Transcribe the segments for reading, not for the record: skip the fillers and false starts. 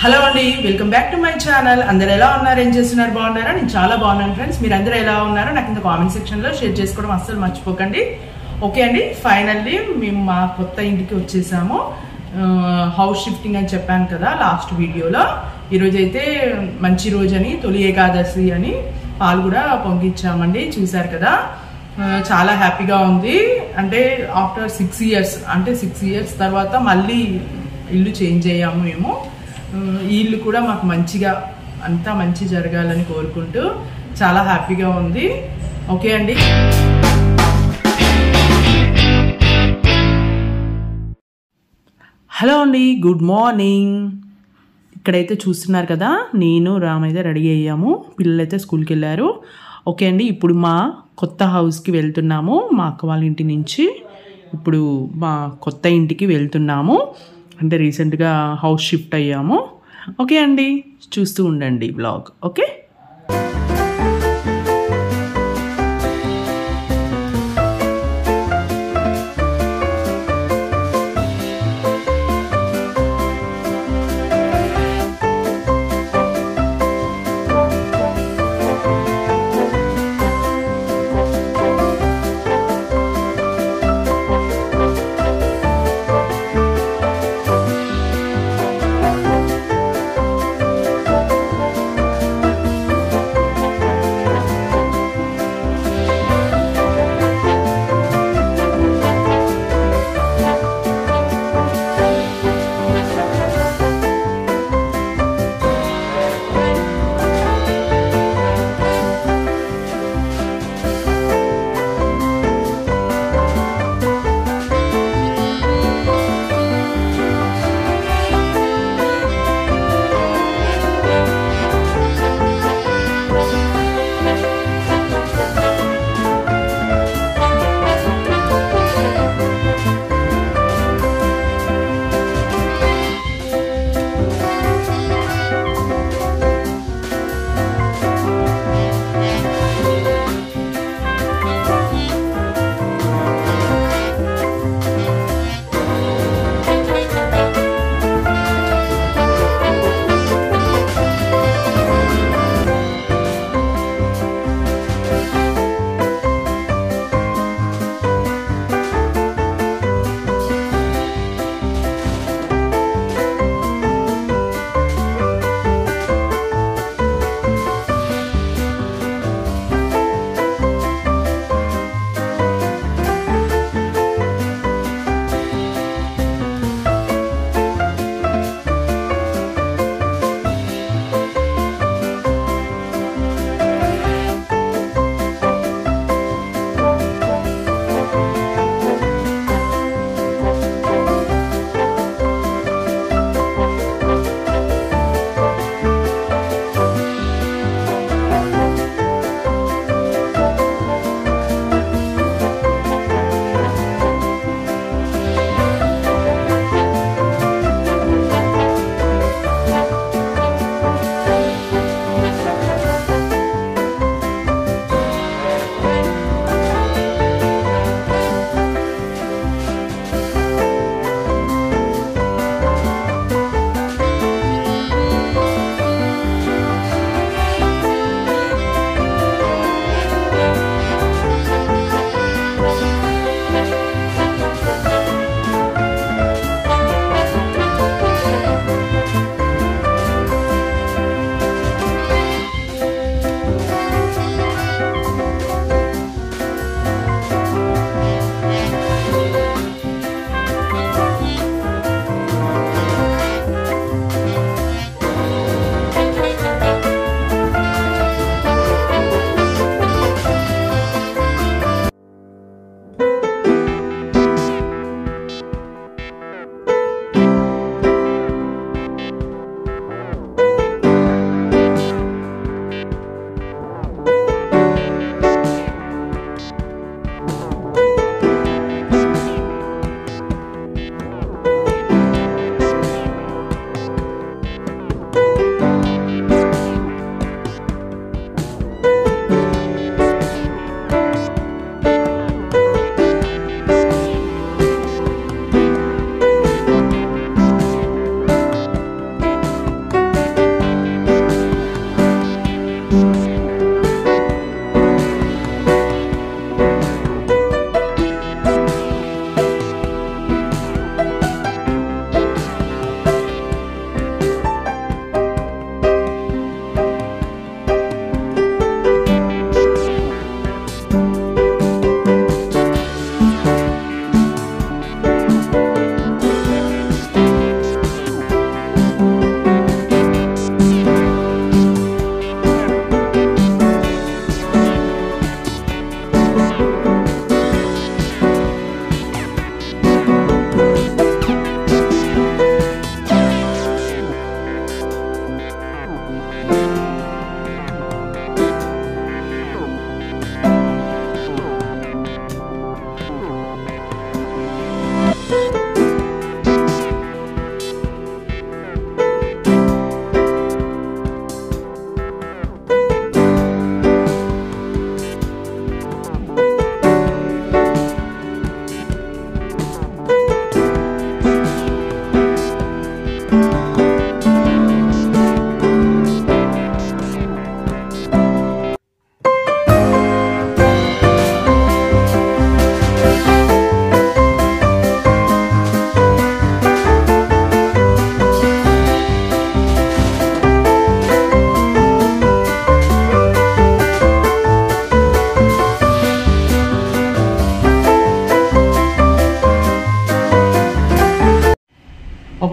Hello అండి, welcome back to my channel. అందరు ఎలా ఉన్నారు, ఏం చేస్తున్నారు, బాగున్నారా? నేను చాలా బాగున్నాను ఫ్రెండ్స్. మీరు అందరూ ఎలా ఉన్నారో నాకు కింద కామెంట్ సెక్షన్లో షేర్ చేసుకోవడం అస్సలు మర్చిపోకండి. ఓకే అండి, ఫైనల్లీ మేము మా కొత్త ఇంటికి వచ్చేసాము. హౌస్ షిఫ్టింగ్ అని చెప్పాను కదా లాస్ట్ వీడియోలో. ఈరోజు అయితే మంచి రోజు అని, తొలి ఏకాదశి అని పాలు కూడా పొంగిచ్చామండి. చూసారు కదా, చాలా హ్యాపీగా ఉంది. అంటే ఆఫ్టర్ 6 years, అంటే 6 years తర్వాత మళ్ళీ ఇల్లు చేంజ్ అయ్యాము మేము. ఈ ఇల్లు కూడా మాకు మంచిగా అంతా మంచి జరగాలని కోరుకుంటూ చాలా హ్యాపీగా ఉంది. ఓకే అండి, హలో అండి, గుడ్ మార్నింగ్. ఇక్కడైతే చూస్తున్నారు కదా, నేను రామ్ అయితే రెడీ అయ్యాము, పిల్లలు అయితే స్కూల్కి వెళ్ళారు. ఓకే అండి, ఇప్పుడు మా కొత్త హౌస్కి వెళ్తున్నాము. మా అక్క వాళ్ళ ఇంటి నుంచి ఇప్పుడు మా కొత్త ఇంటికి వెళ్తున్నాము. అంటే రీసెంట్గా హౌస్ షిఫ్ట్ అయ్యాము. ఓకే అండి, చూస్తూ ఉండండి బ్లాగ్. ఓకే,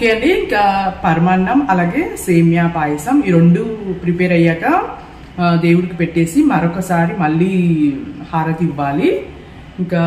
ఓకే అండి, ఇంకా పరమాన్నం అలాగే సేమియా పాయసం ఈ రెండు ప్రిపేర్ అయ్యాక దేవుడికి పెట్టేసి మరొకసారి మళ్ళీ హారతి ఇవ్వాలి. ఇంకా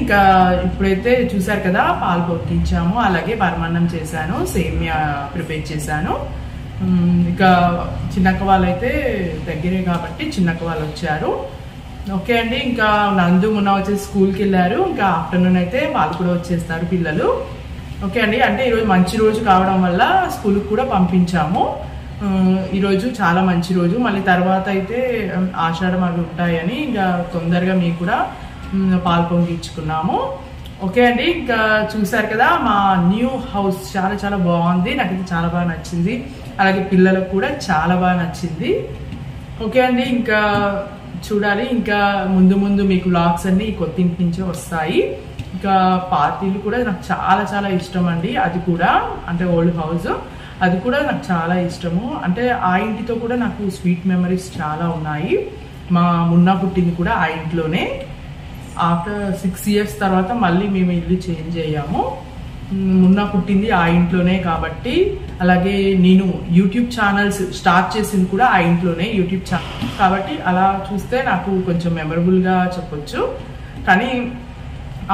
ఇంకా ఇప్పుడైతే చూసారు కదా, పాలు పొట్టించాము, అలాగే పరమాన్నం చేశాను, సేమియా ప్రిపేర్ చేశాను. ఇక చిన్నక్క వాళ్ళైతే దగ్గరే కాబట్టి చిన్నక్క వాళ్ళు వచ్చారు. ఓకే అండి, ఇంకా నందు మొన్న వచ్చేసి స్కూల్కి వెళ్ళారు. ఇంకా ఆఫ్టర్నూన్ అయితే వాళ్ళు కూడా వచ్చేస్తారు పిల్లలు. ఓకే అండి, అంటే ఈరోజు మంచి రోజు కావడం వల్ల స్కూల్కి కూడా పంపించాము. ఈరోజు చాలా మంచి రోజు. మళ్ళీ తర్వాత అయితే ఆషాఢం అవి ఉంటాయని ఇంకా తొందరగా మీకు కూడా పాలు పొంగిచ్చుకున్నాము. ఓకే అండి, ఇంకా చూసారు కదా మా న్యూ హౌస్ చాలా చాలా బాగుంది. నాకైతే చాలా బాగా నచ్చింది, అలాగే పిల్లలకు కూడా చాలా బాగా నచ్చింది. ఓకే అండి, ఇంకా చూడాలి, ఇంకా ముందు ముందు మీకు వ్లాగ్స్ అన్ని కొత్త ఇంటి నుంచే వస్తాయి. ఇంకా పార్టీలు కూడా నాకు చాలా చాలా ఇష్టం అండి. అది కూడా అంటే ఓల్డ్ హౌస్, అది కూడా నాకు చాలా ఇష్టము. అంటే ఆ ఇంటితో కూడా నాకు స్వీట్ మెమరీస్ చాలా ఉన్నాయి. మా మున్నా పుట్టింది కూడా ఆ ఇంట్లోనే. ఆఫ్టర్ 6 years తర్వాత మళ్ళీ మేము ఇల్లు చేంజ్ అయ్యాము. మున్నా పుట్టింది ఆ ఇంట్లోనే కాబట్టి, అలాగే నేను యూట్యూబ్ ఛానల్స్ స్టార్ట్ చేసింది కూడా ఆ ఇంట్లోనే, యూట్యూబ్ ఛానల్ కాబట్టి అలా చూస్తే నాకు కొంచెం మెమరబుల్గా చెప్పొచ్చు. కానీ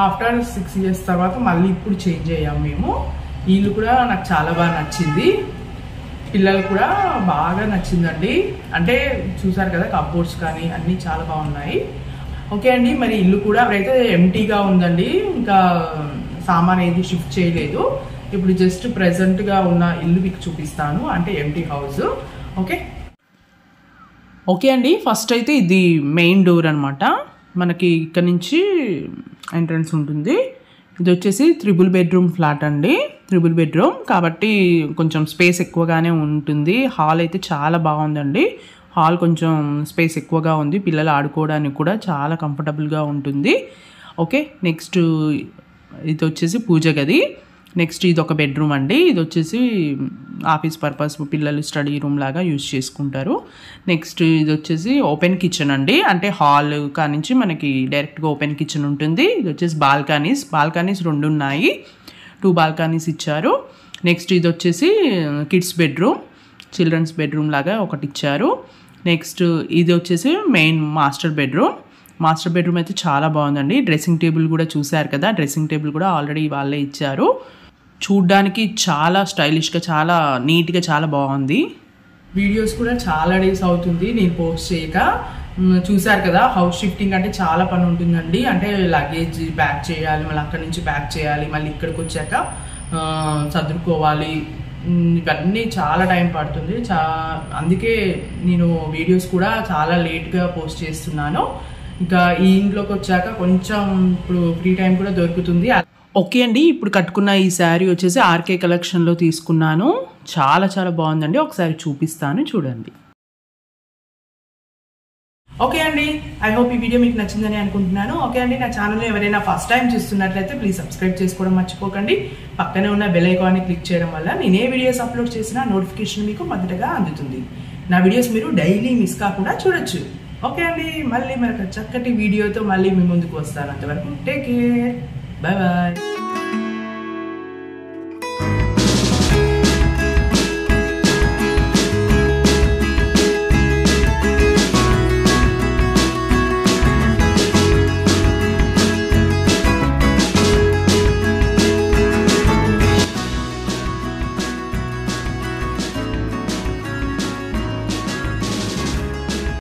ఆఫ్టర్ 6 years తర్వాత మళ్ళీ ఇప్పుడు చేంజ్ అయ్యాము మేము. ఇల్లు కూడా నాకు చాలా బాగా నచ్చింది, పిల్లలు కూడా బాగా నచ్చిందండి. అంటే చూసారు కదా, కప్బోర్డ్స్ కానీ అన్నీ చాలా బాగున్నాయి. ఓకే అండి, మరి ఇల్లు కూడా అయితే ఎంటీగా ఉందండి. ఇంకా సామాన్ ఏది షిఫ్ట్ చేయలేదు. ఇప్పుడు జస్ట్ ప్రెజెంట్గా ఉన్న ఇల్లు మీకు చూపిస్తాను, అంటే ఎంటీ హౌస్. ఓకే అండి, ఫస్ట్ అయితే ఇది మెయిన్ డోర్ అనమాట. మనకి ఇక్కడ నుంచి ఎంట్రన్స్ ఉంటుంది. ఇది వచ్చేసి 3 bedroom ఫ్లాట్ అండి. 3 bedroom కాబట్టి కొంచెం స్పేస్ ఎక్కువగానే ఉంటుంది. హాల్ అయితే చాలా బాగుందండి. హాల్ కొంచెం స్పేస్ ఎక్కువగా ఉంది, పిల్లలు ఆడుకోవడానికి కూడా చాలా కంఫర్టబుల్గా ఉంటుంది. ఓకే, నెక్స్ట్ ఇది వచ్చేసి పూజ గది. నెక్స్ట్ ఇది ఒక బెడ్రూమ్ అండి. ఇది వచ్చేసి ఆఫీస్ పర్పస్ పిల్లలు స్టడీ రూమ్ లాగా యూజ్ చేసుకుంటారు. నెక్స్ట్ ఇది వచ్చేసి ఓపెన్ కిచెన్ అండి. అంటే హాల్ కానించి మనకి డైరెక్ట్గా ఓపెన్ కిచెన్ ఉంటుంది. ఇది వచ్చేసి బాల్కనీస్ 2 ఉన్నాయి. 2 బాల్కనీస్ ఇచ్చారు. నెక్స్ట్ ఇది వచ్చేసి కిడ్స్ బెడ్రూమ్, చిల్డ్రన్స్ బెడ్రూమ్ లాగా ఒకటి ఇచ్చారు. నెక్స్ట్ ఇది వచ్చేసి మెయిన్ మాస్టర్ బెడ్రూమ్ అయితే చాలా బాగుందండి. డ్రెస్సింగ్ టేబుల్ కూడా చూసారు కదా, డ్రెస్సింగ్ టేబుల్ కూడా ఆల్రెడీ వాళ్ళే ఇచ్చారు. చూడ్డానికి చాలా స్టైలిష్గా, చాలా నీట్గా, చాలా బాగుంది. వీడియోస్ కూడా చాలా డేస్ అవుతుంది నేను పోస్ట్ చేయక. చూసారు కదా, హౌస్ షిఫ్టింగ్ అంటే చాలా పని ఉంటుందండి. అంటే లగేజ్ ప్యాక్ చేయాలి, మళ్ళీ అక్కడి నుంచి ప్యాక్ చేయాలి, మళ్ళీ ఇక్కడికి వచ్చాక సర్దుకోవాలి. ఇవన్నీ చాలా టైం పడుతుంది. అందుకే నేను వీడియోస్ కూడా చాలా లేట్గా పోస్ట్ చేస్తున్నాను. ఇంకా ఈ ఇంట్లోకి వచ్చాక కొంచెం ఇప్పుడు ఫ్రీ టైం కూడా దొరుకుతుంది. ఓకే అండి, ఇప్పుడు కట్టుకున్న ఈ శారీ వచ్చేసి ఆర్కే కలెక్షన్లో తీసుకున్నాను. చాలా చాలా బాగుందండి, ఒకసారి చూపిస్తాను చూడండి. ఓకే అండి, ఐ హోప్ ఈ వీడియో మీకు నచ్చిందని అనుకుంటున్నాను. ఓకే అండి, నా ఛానల్ ఎవరైనా ఫస్ట్ టైం చూస్తున్నట్లయితే ప్లీజ్ సబ్స్క్రైబ్ చేసుకోవడం మర్చిపోకండి. పక్కనే ఉన్న బెల్ ఐకాన్ని క్లిక్ చేయడం వల్ల నేను ఏ వీడియోస్ అప్లోడ్ చేసినా నోటిఫికేషన్ మీకు మొదటగా అందుతుంది. నా వీడియోస్ మీరు డైలీ మిస్ కాకుండా చూడొచ్చు. ఓకే అండి, మళ్ళీ మరొక చక్కటి వీడియోతో మళ్ళీ మీ ముందుకు వస్తాను. అంతవరకు టేక్ కేర్, బాయ్ బాయ్.